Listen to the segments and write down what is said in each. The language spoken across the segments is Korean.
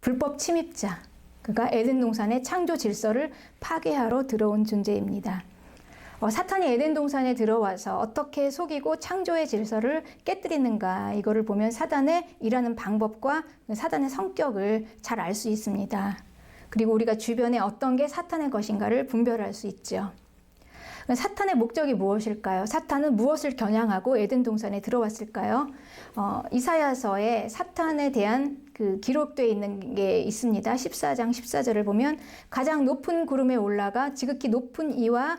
불법 침입자, 그가 에덴 동산의 창조 질서를 파괴하러 들어온 존재입니다. 사탄이 에덴 동산에 들어와서 어떻게 속이고 창조의 질서를 깨뜨리는가, 이거를 보면 사단의 일하는 방법과 사단의 성격을 잘 알 수 있습니다. 그리고 우리가 주변에 어떤 게 사탄의 것인가를 분별할 수 있죠. 사탄의 목적이 무엇일까요? 사탄은 무엇을 겨냥하고 에덴 동산에 들어왔을까요? 이사야서에 사탄에 대한 그 기록되어 있는 게 있습니다. 14장 14절을 보면 가장 높은 구름에 올라가 지극히 높은 이와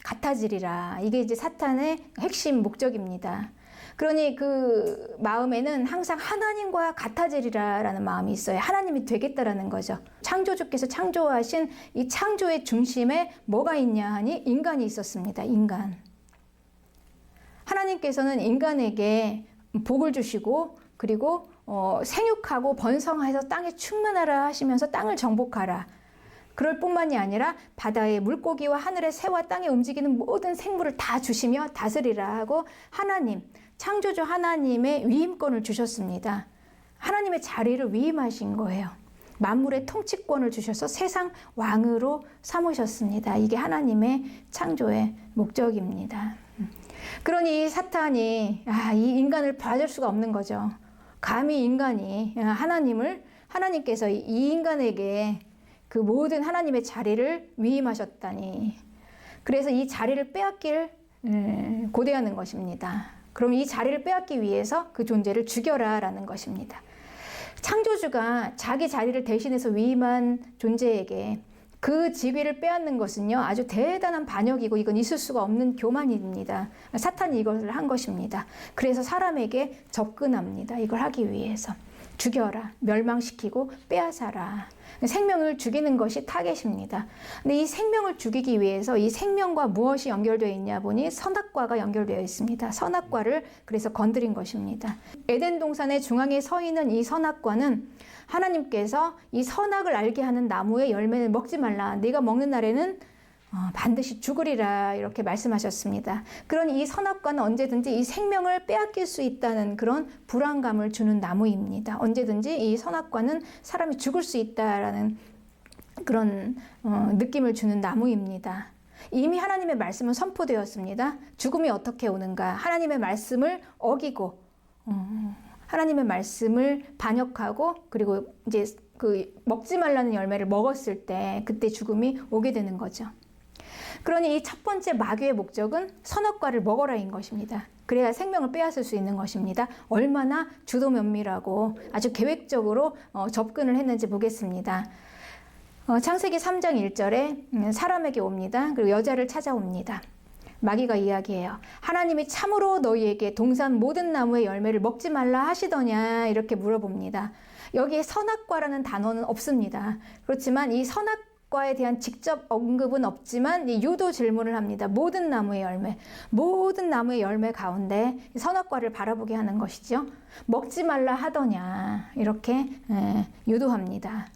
같아지리라. 이게 이제 사탄의 핵심 목적입니다. 그러니 그 마음에는 항상 하나님과 같아지리라 라는 마음이 있어요. 하나님이 되겠다라는 거죠. 창조주께서 창조하신 이 창조의 중심에 뭐가 있냐 하니 인간이 있었습니다. 인간. 하나님께서는 인간에게 복을 주시고 그리고 생육하고 번성해서 땅에 충만하라 하시면서 땅을 정복하라. 그럴 뿐만이 아니라 바다의 물고기와 하늘의 새와 땅에 움직이는 모든 생물을 다 주시며 다스리라 하고 하나님, 창조주 하나님의 위임권을 주셨습니다. 하나님의 자리를 위임하신 거예요. 만물의 통치권을 주셔서 세상 왕으로 삼으셨습니다. 이게 하나님의 창조의 목적입니다. 그러니 사탄이 이 인간을 봐줄 수가 없는 거죠. 감히 인간이 하나님께서 이 인간에게 그 모든 하나님의 자리를 위임하셨다니. 그래서 이 자리를 빼앗길 고대하는 것입니다. 그럼 이 자리를 빼앗기 위해서 그 존재를 죽여라 라는 것입니다. 창조주가 자기 자리를 대신해서 위임한 존재에게 그 지위를 빼앗는 것은요, 아주 대단한 반역이고 이건 있을 수가 없는 교만입니다. 사탄이 이것을 한 것입니다. 그래서 사람에게 접근합니다. 이걸 하기 위해서. 죽여라, 멸망시키고 빼앗아라. 생명을 죽이는 것이 타겟입니다. 근데 이 생명을 죽이기 위해서 이 생명과 무엇이 연결되어 있냐 보니 선악과가 연결되어 있습니다. 선악과를 그래서 건드린 것입니다. 에덴 동산의 중앙에 서 있는 이 선악과는 하나님께서 이 선악을 알게 하는 나무의 열매를 먹지 말라. 네가 먹는 날에는 반드시 죽으리라 이렇게 말씀하셨습니다. 그러니 이 선악과는 언제든지 이 생명을 빼앗길 수 있다는 그런 불안감을 주는 나무입니다. 언제든지 이 선악과는 사람이 죽을 수 있다라는 그런 느낌을 주는 나무입니다. 이미 하나님의 말씀은 선포되었습니다. 죽음이 어떻게 오는가? 하나님의 말씀을 어기고 하나님의 말씀을 반역하고 그리고 이제 그 먹지 말라는 열매를 먹었을 때 그때 죽음이 오게 되는 거죠. 그러니 이 첫 번째 마귀의 목적은 선악과를 먹어라인 것입니다. 그래야 생명을 빼앗을 수 있는 것입니다. 얼마나 주도 면밀하고 아주 계획적으로 접근을 했는지 보겠습니다. 창세기 3장 1절에 사람에게 옵니다. 그리고 여자를 찾아옵니다. 마귀가 이야기해요. 하나님이 참으로 너희에게 동산 모든 나무의 열매를 먹지 말라 하시더냐 이렇게 물어봅니다. 여기에 선악과라는 단어는 없습니다. 그렇지만 이 선악과에 대한 직접 언급은 없지만 유도 질문을 합니다. 모든 나무의 열매 가운데 선악과를 바라보게 하는 것이죠. 먹지 말라 하더냐 이렇게 유도합니다.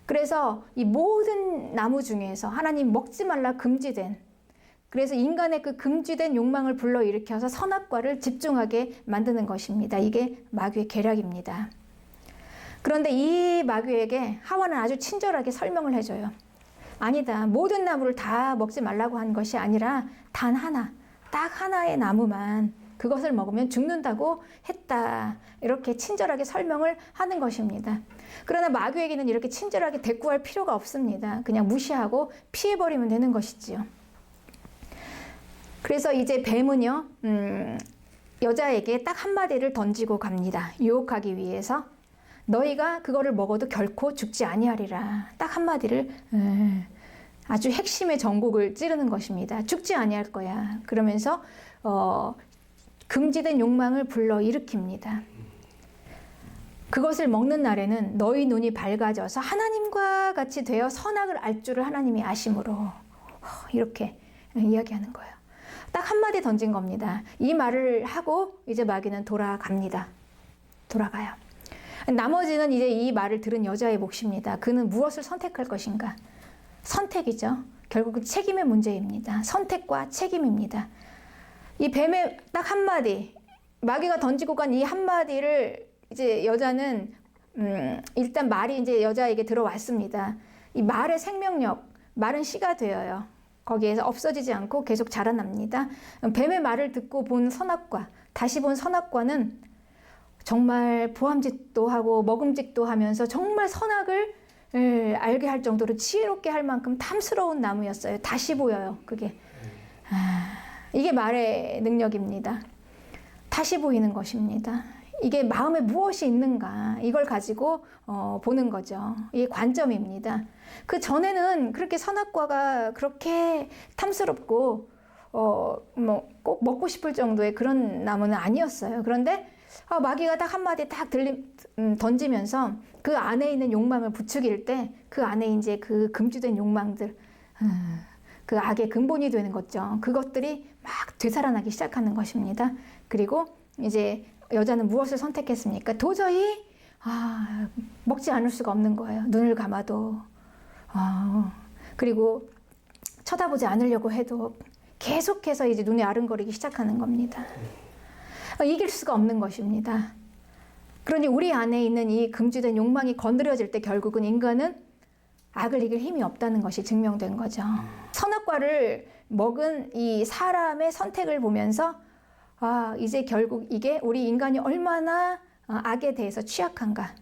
그래서 이 모든 나무 중에서 하나님 먹지 말라 금지된, 그래서 인간의 그 금지된 욕망을 불러일으켜서 선악과를 집중하게 만드는 것입니다. 이게 마귀의 계략입니다. 그런데 이 마귀에게 하와는 아주 친절하게 설명을 해줘요. 아니다. 모든 나무를 다 먹지 말라고 한 것이 아니라 단 하나, 딱 하나의 나무만 그것을 먹으면 죽는다고 했다. 이렇게 친절하게 설명을 하는 것입니다. 그러나 마귀에게는 이렇게 친절하게 대꾸할 필요가 없습니다. 그냥 무시하고 피해버리면 되는 것이지요. 그래서 이제 뱀은요, 여자에게 딱 한마디를 던지고 갑니다. 유혹하기 위해서. 너희가 그거를 먹어도 결코 죽지 아니하리라. 딱 한마디를 아주 핵심의 전곡을 찌르는 것입니다. 죽지 아니할 거야. 그러면서 금지된 욕망을 불러일으킵니다. 그것을 먹는 날에는 너희 눈이 밝아져서 하나님과 같이 되어 선악을 알 줄을 하나님이 아심으로 이렇게 이야기하는 거예요. 딱 한마디 던진 겁니다. 이 말을 하고 이제 마귀는 돌아갑니다. 돌아가요. 나머지는 이제 이 말을 들은 여자의 몫입니다. 그는 무엇을 선택할 것인가? 선택이죠. 결국은 책임의 문제입니다. 선택과 책임입니다. 이 뱀의 딱 한마디, 마귀가 던지고 간 이 한마디를 이제 여자는 일단 말이 이제 여자에게 들어왔습니다. 이 말의 생명력, 말은 씨가 되어요. 거기에서 없어지지 않고 계속 자라납니다. 뱀의 말을 듣고 본 선악과, 다시 본 선악과는 정말 보암직도 하고 먹음직도 하면서 정말 선악을 알게 할 정도로 지혜롭게 할 만큼 탐스러운 나무였어요. 다시 보여요, 그게. 이게 말의 능력입니다. 다시 보이는 것입니다. 이게 마음에 무엇이 있는가, 이걸 가지고 보는 거죠. 이게 관점입니다. 그 전에는 그렇게 선악과가 그렇게 탐스럽고 뭐 꼭 먹고 싶을 정도의 그런 나무는 아니었어요. 그런데 마귀가 딱 한마디 딱 던지면서 그 안에 있는 욕망을 부추길 때 그 안에 이제 그 금주된 욕망들, 그 악의 근본이 되는 거죠. 그것들이 막 되살아나기 시작하는 것입니다. 그리고 이제 여자는 무엇을 선택했습니까? 도저히 먹지 않을 수가 없는 거예요. 눈을 감아도. 그리고 쳐다보지 않으려고 해도 계속해서 이제 눈이 아른거리기 시작하는 겁니다. 이길 수가 없는 것입니다. 그러니 우리 안에 있는 이 금주된 욕망이 건드려질 때 결국은 인간은 악을 이길 힘이 없다는 것이 증명된 거죠. 선악과를 먹은 이 사람의 선택을 보면서 이제 결국 이게 우리 인간이 얼마나 악에 대해서 취약한가.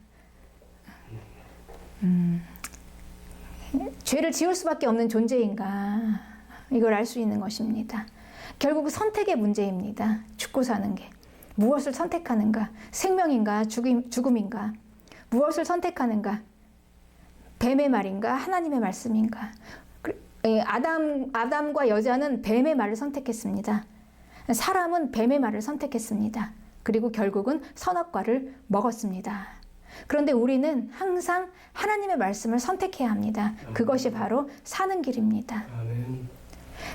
죄를 지을 수밖에 없는 존재인가. 이걸 알 수 있는 것입니다. 결국 선택의 문제입니다. 죽고 사는 게. 무엇을 선택하는가? 생명인가? 죽음인가? 무엇을 선택하는가? 뱀의 말인가? 하나님의 말씀인가? 아담과 여자는 뱀의 말을 선택했습니다. 사람은 뱀의 말을 선택했습니다. 그리고 결국은 선악과를 먹었습니다. 그런데 우리는 항상 하나님의 말씀을 선택해야 합니다. 그것이 바로 사는 길입니다.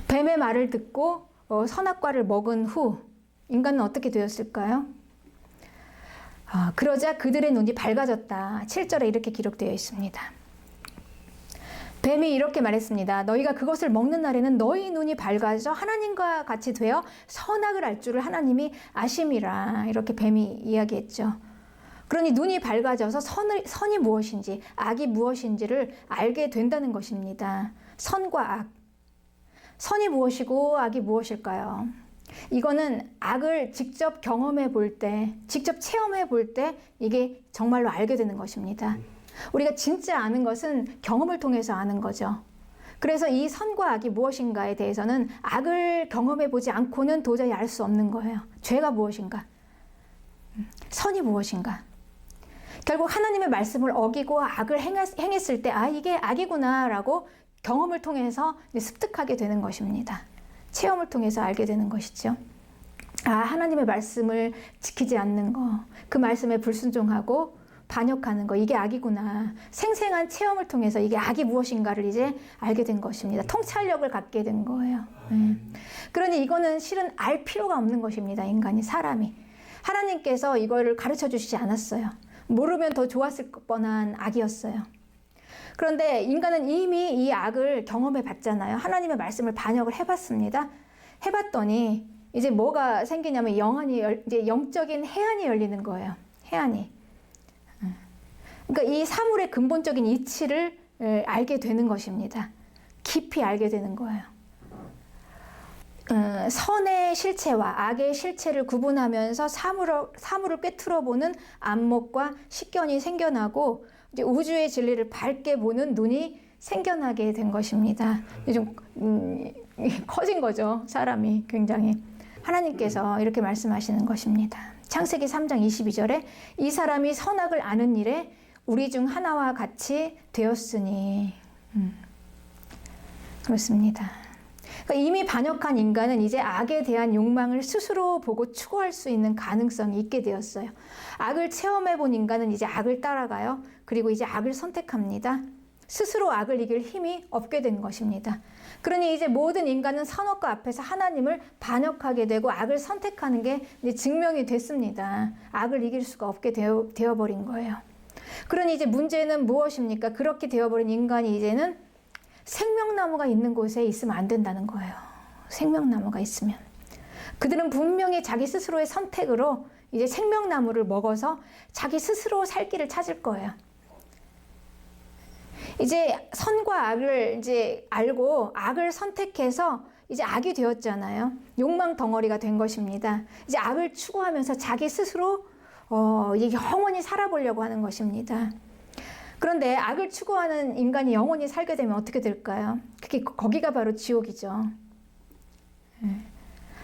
뱀의 말을 듣고 선악과를 먹은 후 인간은 어떻게 되었을까요? 그러자 그들의 눈이 밝아졌다. 7절에 이렇게 기록되어 있습니다. 뱀이 이렇게 말했습니다. 너희가 그것을 먹는 날에는 너희 눈이 밝아져 하나님과 같이 되어 선악을 알 줄을 하나님이 아심이라. 이렇게 뱀이 이야기했죠. 그러니 눈이 밝아져서 선이 무엇인지 악이 무엇인지를 알게 된다는 것입니다. 선과 악. 선이 무엇이고 악이 무엇일까요? 이거는 악을 직접 경험해 볼 때, 직접 체험해 볼 때 이게 정말로 알게 되는 것입니다. 우리가 진짜 아는 것은 경험을 통해서 아는 거죠. 그래서 이 선과 악이 무엇인가에 대해서는 악을 경험해 보지 않고는 도저히 알 수 없는 거예요. 죄가 무엇인가? 선이 무엇인가? 결국 하나님의 말씀을 어기고 악을 행했을 때 이게 악이구나 라고 경험을 통해서 습득하게 되는 것입니다. 체험을 통해서 알게 되는 것이죠. 하나님의 말씀을 지키지 않는 거, 그 말씀에 불순종하고 반역하는 거, 이게 악이구나. 생생한 체험을 통해서 이게 악이 무엇인가를 이제 알게 된 것입니다. 통찰력을 갖게 된 거예요. 그러니 이거는 실은 알 필요가 없는 것입니다. 인간이, 사람이. 하나님께서 이거를 가르쳐 주시지 않았어요. 모르면 더 좋았을 뻔한 악이었어요. 그런데 인간은 이미 이 악을 경험해 봤잖아요. 하나님의 말씀을 반역을 해봤습니다. 해봤더니 이제 뭐가 생기냐면 이제 영적인 해안이 열리는 거예요. 해안이. 그러니까 이 사물의 근본적인 이치를 알게 되는 것입니다. 깊이 알게 되는 거예요. 선의 실체와 악의 실체를 구분하면서 사물을 꿰뚫어보는 안목과 식견이 생겨나고 이제 우주의 진리를 밝게 보는 눈이 생겨나게 된 것입니다. 좀 커진 거죠. 사람이 굉장히. 하나님께서 이렇게 말씀하시는 것입니다. 창세기 3장 22절에 이 사람이 선악을 아는 일에 우리 중 하나와 같이 되었으니. 그렇습니다. 그러니까 이미 반역한 인간은 이제 악에 대한 욕망을 스스로 보고 추구할 수 있는 가능성이 있게 되었어요. 악을 체험해 본 인간은 이제 악을 따라가요. 그리고 이제 악을 선택합니다. 스스로 악을 이길 힘이 없게 된 것입니다. 그러니 이제 모든 인간은 선악과 앞에서 하나님을 반역하게 되고 악을 선택하는 게 이제 증명이 됐습니다. 악을 이길 수가 없게 되어버린 거예요. 그러니 이제 문제는 무엇입니까? 그렇게 되어버린 인간이 이제는 생명나무가 있는 곳에 있으면 안 된다는 거예요. 생명나무가 있으면. 그들은 분명히 자기 스스로의 선택으로 이제 생명나무를 먹어서 자기 스스로 살 길을 찾을 거예요. 이제 선과 악을 이제 알고 악을 선택해서 이제 악이 되었잖아요. 욕망 덩어리가 된 것입니다. 이제 악을 추구하면서 자기 스스로 영원히 살아보려고 하는 것입니다. 그런데 악을 추구하는 인간이 영원히 살게 되면 어떻게 될까요? 거기가 바로 지옥이죠.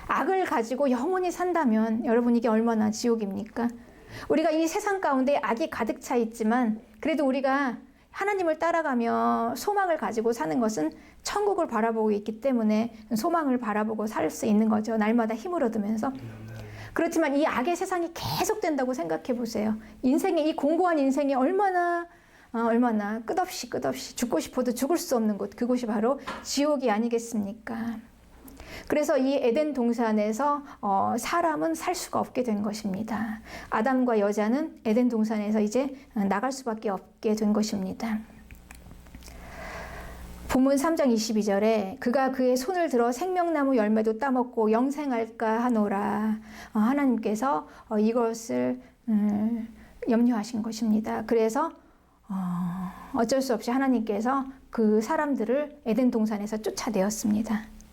악을 가지고 영원히 산다면 여러분 이게 얼마나 지옥입니까? 우리가 이 세상 가운데 악이 가득 차 있지만 그래도 우리가 하나님을 따라가며 소망을 가지고 사는 것은 천국을 바라보고 있기 때문에 소망을 바라보고 살 수 있는 거죠. 날마다 힘을 얻으면서. 그렇지만 이 악의 세상이 계속된다고 생각해 보세요. 인생의 이 공고한 인생이 얼마나 끝없이 죽고 싶어도 죽을 수 없는 곳, 그곳이 바로 지옥이 아니겠습니까? 그래서 이 에덴 동산에서 사람은 살 수가 없게 된 것입니다. 아담과 여자는 에덴 동산에서 이제 나갈 수밖에 없게 된 것입니다. 본문 3장 22절에 그가 그의 손을 들어 생명나무 열매도 따먹고 영생할까 하노라. 하나님께서 이것을 염려하신 것입니다. 그래서 어쩔 수 없이 하나님께서 그 사람들을 에덴 동산에서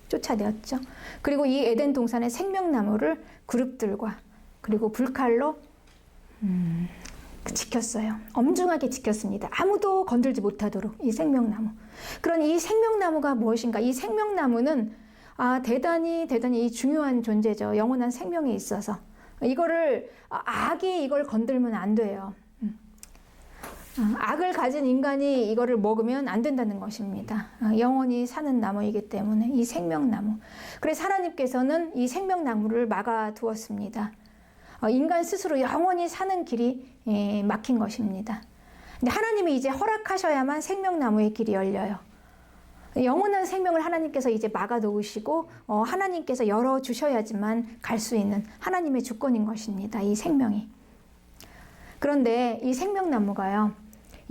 쫓아내었죠. 그리고 이 에덴 동산의 생명나무를 그룹들과 그리고 불칼로 지켰어요. 엄중하게 지켰습니다. 아무도 건들지 못하도록 이 생명나무. 그러니 이 생명나무가 무엇인가? 이 생명나무는 대단히 중요한 존재죠. 영원한 생명에 있어서. 악이 이걸 건들면 안 돼요. 악을 가진 인간이 이거를 먹으면 안 된다는 것입니다. 영원히 사는 나무이기 때문에 이 생명나무. 그래서 하나님께서는 이 생명나무를 막아두었습니다. 인간 스스로 영원히 사는 길이 막힌 것입니다. 근데 하나님이 이제 허락하셔야만 생명나무의 길이 열려요. 영원한 생명을 하나님께서 이제 막아놓으시고 하나님께서 열어주셔야지만 갈 수 있는 하나님의 주권인 것입니다. 이 생명이. 그런데 이 생명나무가요.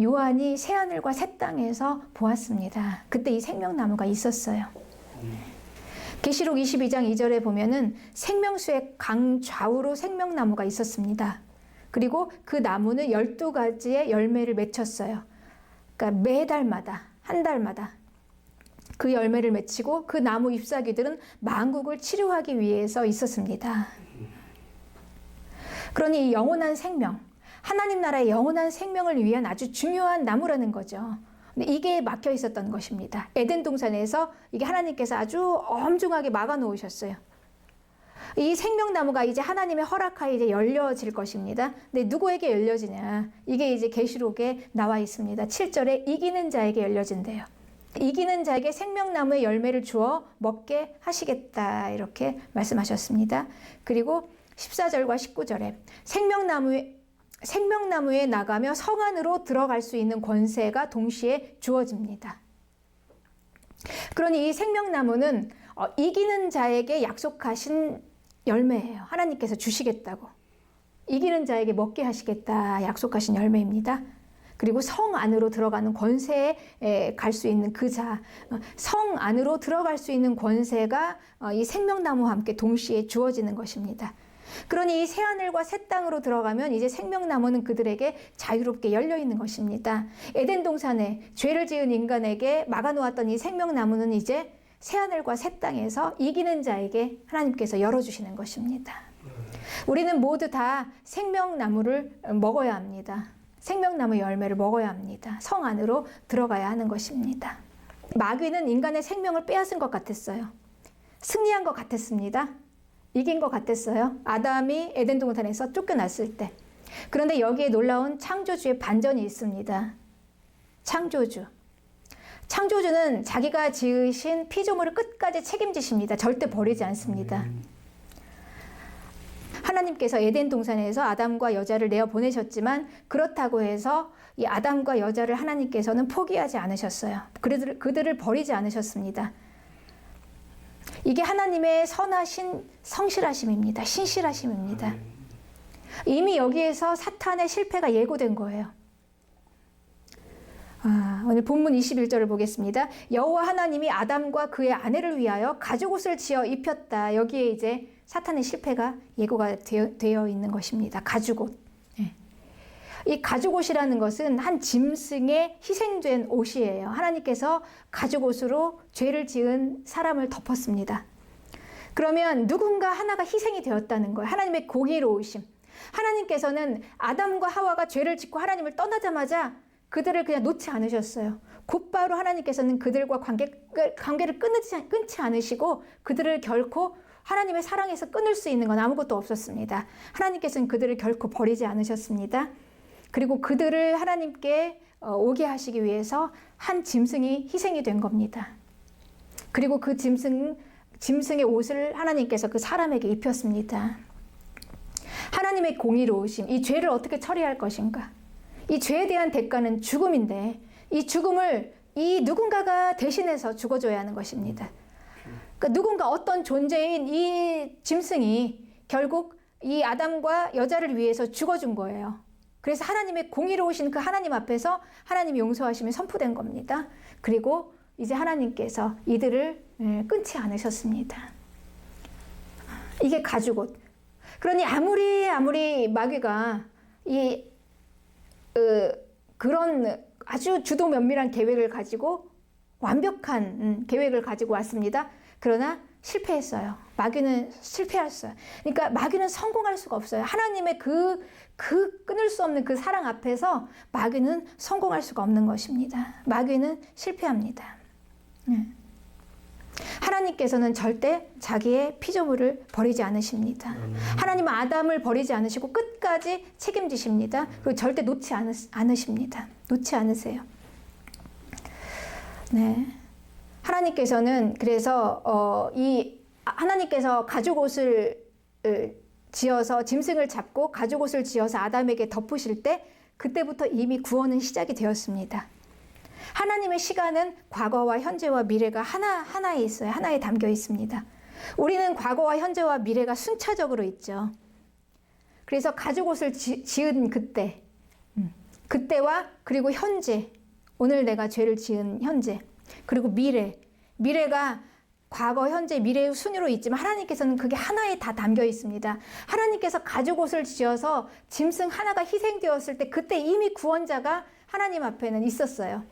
요한이 새하늘과 새 땅에서 보았습니다. 그때 이 생명나무가 있었어요. 계시록 22장 2절에 보면은 생명수의 강 좌우로 생명나무가 있었습니다. 그리고 그 나무는 12가지의 열매를 맺혔어요. 그러니까 매달마다, 한 달마다 그 열매를 맺히고 그 나무 잎사귀들은 만국을 치료하기 위해서 있었습니다. 그러니 이 영원한 생명, 하나님 나라의 영원한 생명을 위한 아주 중요한 나무라는 거죠. 근데 이게 막혀 있었던 것입니다. 에덴 동산에서 이게 하나님께서 아주 엄중하게 막아 놓으셨어요. 이 생명나무가 이제 하나님의 허락하에 이제 열려질 것입니다. 근데 누구에게 열려지냐? 이게 이제 계시록에 나와 있습니다. 7절에 이기는 자에게 열려진대요. 이기는 자에게 생명나무의 열매를 주어 먹게 하시겠다. 이렇게 말씀하셨습니다. 그리고 14절과 19절에 생명나무에 나가며 성 안으로 들어갈 수 있는 권세가 동시에 주어집니다. 그러니 이 생명나무는 이기는 자에게 약속하신 열매예요. 하나님께서 주시겠다고. 이기는 자에게 먹게 하시겠다 약속하신 열매입니다. 그리고 성 안으로 들어가는 권세에 갈 수 있는 그 자, 성 안으로 들어갈 수 있는 권세가 이 생명나무와 함께 동시에 주어지는 것입니다. 그러니 이 새하늘과 새 땅으로 들어가면 이제 생명나무는 그들에게 자유롭게 열려 있는 것입니다. 에덴 동산에 죄를 지은 인간에게 막아놓았던 이 생명나무는 이제 새하늘과 새 땅에서 이기는 자에게 하나님께서 열어주시는 것입니다. 우리는 모두 다 생명나무를 먹어야 합니다. 생명나무 열매를 먹어야 합니다. 성 안으로 들어가야 하는 것입니다. 마귀는 인간의 생명을 빼앗은 것 같았어요. 승리한 것 같았습니다. 이긴 것 같았어요. 아담이 에덴 동산에서 쫓겨났을 때. 그런데 여기에 놀라운 창조주의 반전이 있습니다. 창조주는 자기가 지으신 피조물을 끝까지 책임지십니다. 절대 버리지 않습니다. 하나님께서 에덴 동산에서 아담과 여자를 내어 보내셨지만 그렇다고 해서 이 아담과 여자를 하나님께서는 포기하지 않으셨어요. 그들을 버리지 않으셨습니다. 이게 하나님의 선하신 성실하심입니다. 신실하심입니다. 이미 여기에서 사탄의 실패가 예고된 거예요. 오늘 본문 21절을 보겠습니다. 여호와 하나님이 아담과 그의 아내를 위하여 가죽옷을 지어 입혔다. 여기에 이제 사탄의 실패가 예고가 되어 있는 것입니다. 가죽옷. 이 가죽옷이라는 것은 한 짐승의 희생된 옷이에요. 하나님께서 가죽옷으로 죄를 지은 사람을 덮었습니다. 그러면 누군가 하나가 희생이 되었다는 거예요. 하나님의 공의로우심. 하나님께서는 아담과 하와가 죄를 짓고 하나님을 떠나자마자 그들을 그냥 놓지 않으셨어요. 곧바로 하나님께서는 그들과 관계를 끊지 않으시고 그들을 결코 하나님의 사랑에서 끊을 수 있는 건 아무것도 없었습니다. 하나님께서는 그들을 결코 버리지 않으셨습니다. 그리고 그들을 하나님께 오게 하시기 위해서 한 짐승이 희생이 된 겁니다. 그리고 그 짐승의 옷을 하나님께서 그 사람에게 입혔습니다. 하나님의 공의로우심, 이 죄를 어떻게 처리할 것인가? 이 죄에 대한 대가는 죽음인데 이 죽음을 이 누군가가 대신해서 죽어줘야 하는 것입니다. 그러니까 누군가 어떤 존재인 이 짐승이 결국 이 아담과 여자를 위해서 죽어준 거예요. 그래서 하나님의 공의로우신 그 하나님 앞에서 하나님이 용서하심이 선포된 겁니다. 그리고 이제 하나님께서 이들을 끊지 않으셨습니다. 이게 가죽옷. 그러니 아무리 마귀가 그런 아주 주도 면밀한 계획을 가지고 완벽한 계획을 가지고 왔습니다. 그러나 실패했어요. 마귀는 실패했어요. 그러니까 마귀는 성공할 수가 없어요. 하나님의 그 끊을 수 없는 그 사랑 앞에서 마귀는 성공할 수가 없는 것입니다. 마귀는 실패합니다. 하나님께서는 절대 자기의 피조물을 버리지 않으십니다. 하나님은 아담을 버리지 않으시고 끝까지 책임지십니다. 그리고 절대 놓지 않으십니다. 놓지 않으세요. 네. 하나님께서는 그래서 하나님께서 가죽옷을 지어서 짐승을 잡고 가죽옷을 지어서 아담에게 덮으실 때 그때부터 이미 구원은 시작이 되었습니다. 하나님의 시간은 과거와 현재와 미래가 하나에 있어요. 하나에 담겨 있습니다. 우리는 과거와 현재와 미래가 순차적으로 있죠. 그래서 가죽옷을 지은 그때와 그리고 현재, 오늘 내가 죄를 지은 현재, 그리고 미래가 과거, 현재, 미래의 순위로 있지만 하나님께서는 그게 하나에 다 담겨 있습니다. 하나님께서 가죽옷을 지어서 짐승 하나가 희생되었을 때 그때 이미 구원자가 하나님 앞에는 있었어요.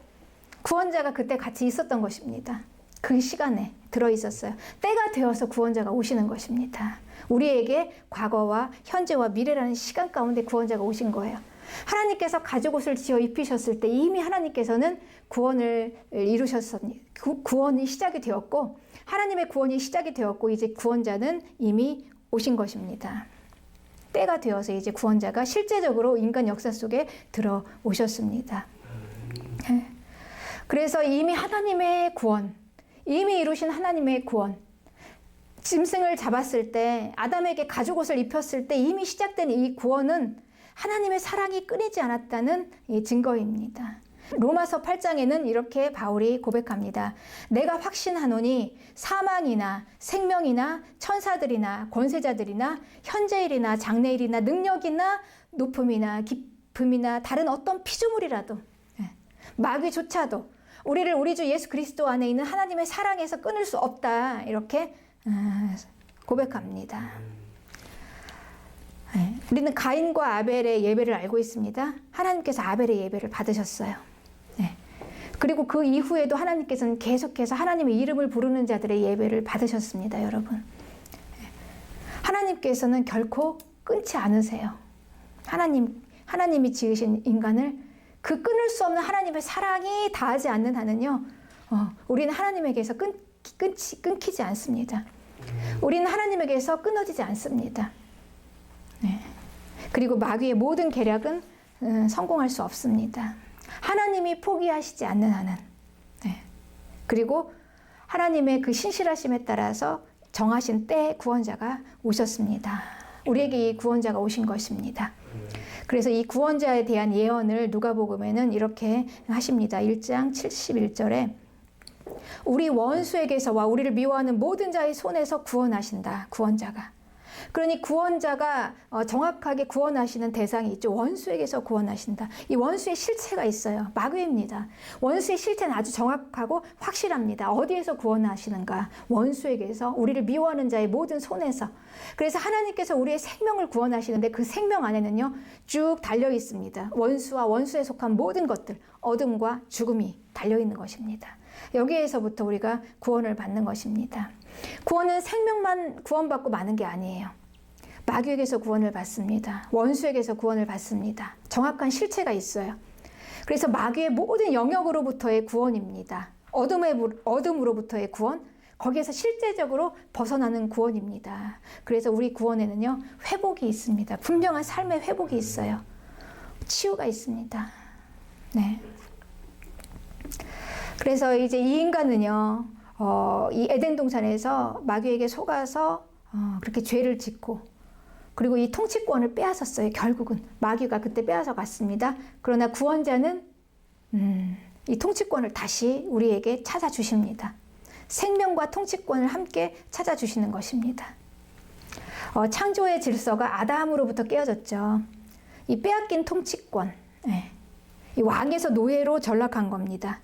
구원자가 그때 같이 있었던 것입니다. 그 시간에 들어있었어요. 때가 되어서 구원자가 오시는 것입니다. 우리에게 과거와 현재와 미래라는 시간 가운데 구원자가 오신 거예요. 하나님께서 가죽옷을 지어 입히셨을 때 이미 하나님께서는 구원을 이루셨습니다. 구원이 시작이 되었고 하나님의 구원이 시작이 되었고 이제 구원자는 이미 오신 것입니다. 때가 되어서 이제 구원자가 실제적으로 인간 역사 속에 들어오셨습니다. 그래서 이미 하나님의 구원, 이미 이루신 하나님의 구원, 짐승을 잡았을 때 아담에게 가죽옷을 입혔을 때 이미 시작된 이 구원은 하나님의 사랑이 끊이지 않았다는 증거입니다. 로마서 8장에는 이렇게 바울이 고백합니다. 내가 확신하노니 사망이나 생명이나 천사들이나 권세자들이나 현재일이나 장래일이나 능력이나 높음이나 깊음이나 다른 어떤 피조물이라도 마귀조차도 우리를 우리 주 예수 그리스도 안에 있는 하나님의 사랑에서 끊을 수 없다. 이렇게 고백합니다. 우리는 가인과 아벨의 예배를 알고 있습니다. 하나님께서 아벨의 예배를 받으셨어요. 그리고 그 이후에도 하나님께서는 계속해서 하나님의 이름을 부르는 자들의 예배를 받으셨습니다, 여러분. 하나님께서는 결코 끊지 않으세요. 하나님이 지으신 인간을 그 끊을 수 없는 하나님의 사랑이 닿지 않는 한은요, 우리는 하나님에게서 끊기지 않습니다. 우리는 하나님에게서 끊어지지 않습니다. 그리고 마귀의 모든 계략은 성공할 수 없습니다. 하나님이 포기하시지 않는 한은. 그리고 하나님의 그 신실하심에 따라서 정하신 때에 구원자가 오셨습니다. 우리에게 이 구원자가 오신 것입니다. 그래서 이 구원자에 대한 예언을 누가복음에는 이렇게 하십니다. 1장 71절에 우리 원수에게서와 우리를 미워하는 모든 자의 손에서 구원하신다. 구원자가. 그러니 구원자가 정확하게 구원하시는 대상이 있죠. 원수에게서 구원하신다. 이 원수의 실체가 있어요. 마귀입니다. 원수의 실체는 아주 정확하고 확실합니다. 어디에서 구원하시는가? 원수에게서, 우리를 미워하는 자의 모든 손에서. 그래서 하나님께서 우리의 생명을 구원하시는데 그 생명 안에는요, 쭉 달려 있습니다. 원수와 원수에 속한 모든 것들, 어둠과 죽음이 달려 있는 것입니다. 여기에서부터 우리가 구원을 받는 것입니다. 구원은 생명만 구원받고 마는 게 아니에요. 마귀에게서 구원을 받습니다. 원수에게서 구원을 받습니다. 정확한 실체가 있어요. 그래서 마귀의 모든 영역으로부터의 구원입니다. 어둠으로부터의 구원, 거기에서 실제적으로 벗어나는 구원입니다. 그래서 우리 구원에는요, 회복이 있습니다. 분명한 삶의 회복이 있어요. 치유가 있습니다. 네. 그래서 이제 이 인간은요, 이 에덴 동산에서 마귀에게 속아서 그렇게 죄를 짓고, 그리고 이 통치권을 빼앗았어요. 결국은 마귀가 그때 빼앗아 갔습니다. 그러나 구원자는 이 통치권을 다시 우리에게 찾아주십니다. 생명과 통치권을 함께 찾아주시는 것입니다. 창조의 질서가 아담으로부터 깨어졌죠. 이 빼앗긴 통치권, 이 왕에서 노예로 전락한 겁니다.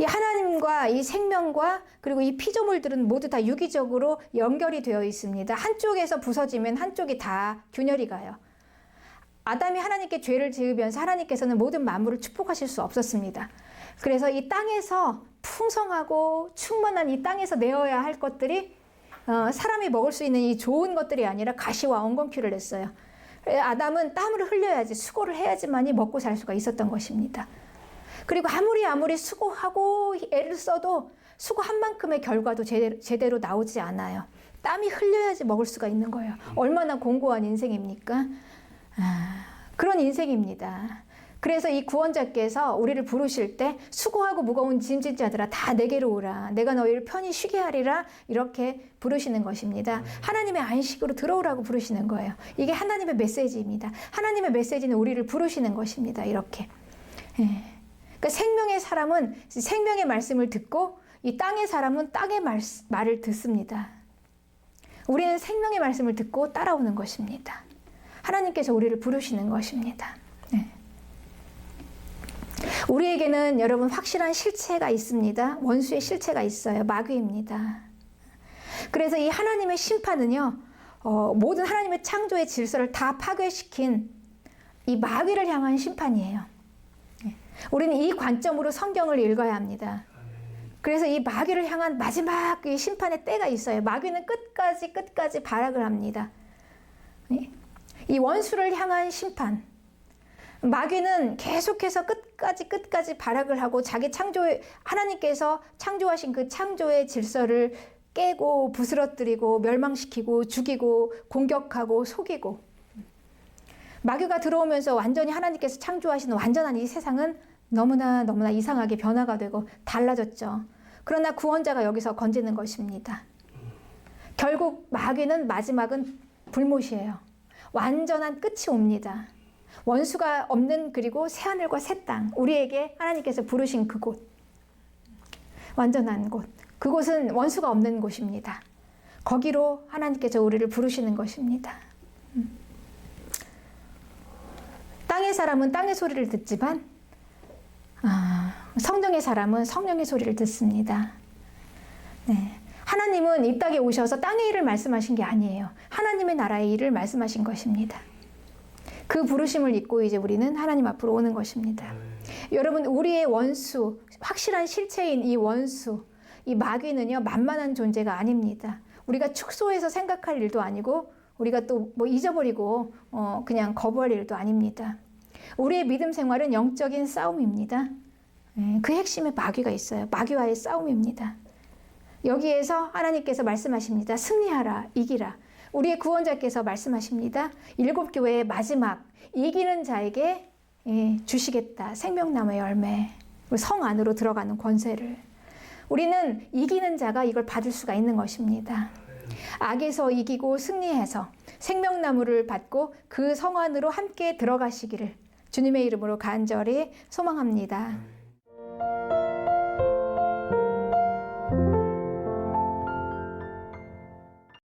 이 하나님과 이 생명과 그리고 이 피조물들은 모두 다 유기적으로 연결이 되어 있습니다. 한쪽에서 부서지면 한쪽이 다 균열이 가요. 아담이 하나님께 죄를 지으면서 하나님께서는 모든 만물을 축복하실 수 없었습니다. 그래서 이 땅에서 풍성하고 충만한 이 땅에서 내어야 할 것들이 사람이 먹을 수 있는 이 좋은 것들이 아니라 가시와 엉겅퀴를 냈어요. 아담은 땀을 흘려야지, 수고를 해야지만이 먹고 살 수가 있었던 것입니다. 그리고 아무리 수고하고 애를 써도 수고한 만큼의 결과도 제대로 나오지 않아요. 땀이 흘려야지 먹을 수가 있는 거예요. 얼마나 공고한 인생입니까? 그런 인생입니다. 그래서 이 구원자께서 우리를 부르실 때 수고하고 무거운 짐진 자들아 다 내게로 오라. 내가 너희를 편히 쉬게 하리라. 이렇게 부르시는 것입니다. 하나님의 안식으로 들어오라고 부르시는 거예요. 이게 하나님의 메시지입니다. 하나님의 메시지는 우리를 부르시는 것입니다. 이렇게. 그러니까 생명의 사람은 생명의 말씀을 듣고 이 땅의 사람은 땅의 말을 듣습니다. 우리는 생명의 말씀을 듣고 따라오는 것입니다. 하나님께서 우리를 부르시는 것입니다. 우리에게는 여러분 확실한 실체가 있습니다. 원수의 실체가 있어요. 마귀입니다. 그래서 이 하나님의 심판은요, 모든 하나님의 창조의 질서를 다 파괴시킨 이 마귀를 향한 심판이에요. 우리는 이 관점으로 성경을 읽어야 합니다. 그래서 이 마귀를 향한 마지막 이 심판의 때가 있어요. 마귀는 끝까지 발악을 합니다. 이 원수를 향한 심판. 마귀는 계속해서 끝까지 발악을 하고 자기 하나님께서 창조하신 그 창조의 질서를 깨고 부스러뜨리고 멸망시키고 죽이고 공격하고 속이고, 마귀가 들어오면서 완전히 하나님께서 창조하신 완전한 이 세상은 너무나 이상하게 변화가 되고 달라졌죠. 그러나 구원자가 여기서 건지는 것입니다. 결국 마귀는 마지막은 불못이에요. 완전한 끝이 옵니다. 원수가 없는 그리고 새하늘과 새 땅, 우리에게 하나님께서 부르신 그곳, 완전한 곳, 그곳은 원수가 없는 곳입니다. 거기로 하나님께서 우리를 부르시는 것입니다. 땅의 사람은 땅의 소리를 듣지만 성령의 사람은 성령의 소리를 듣습니다. 하나님은 이 땅에 오셔서 땅의 일을 말씀하신 게 아니에요. 하나님의 나라의 일을 말씀하신 것입니다. 그 부르심을 잊고 이제 우리는 하나님 앞으로 오는 것입니다. 여러분, 우리의 원수, 확실한 실체인 이 원수, 이 마귀는요, 만만한 존재가 아닙니다. 우리가 축소해서 생각할 일도 아니고 우리가 또 뭐 잊어버리고 그냥 거부할 일도 아닙니다. 우리의 믿음 생활은 영적인 싸움입니다. 그 핵심에 마귀가 있어요. 마귀와의 싸움입니다. 여기에서 하나님께서 말씀하십니다. 승리하라, 이기라. 우리의 구원자께서 말씀하십니다. 7교회의 마지막 이기는 자에게 주시겠다. 생명나무의 열매, 성 안으로 들어가는 권세를. 우리는 이기는 자가 이걸 받을 수가 있는 것입니다. 악에서 이기고 승리해서 생명나무를 받고 그 성 안으로 함께 들어가시기를 주님의 이름으로 간절히 소망합니다.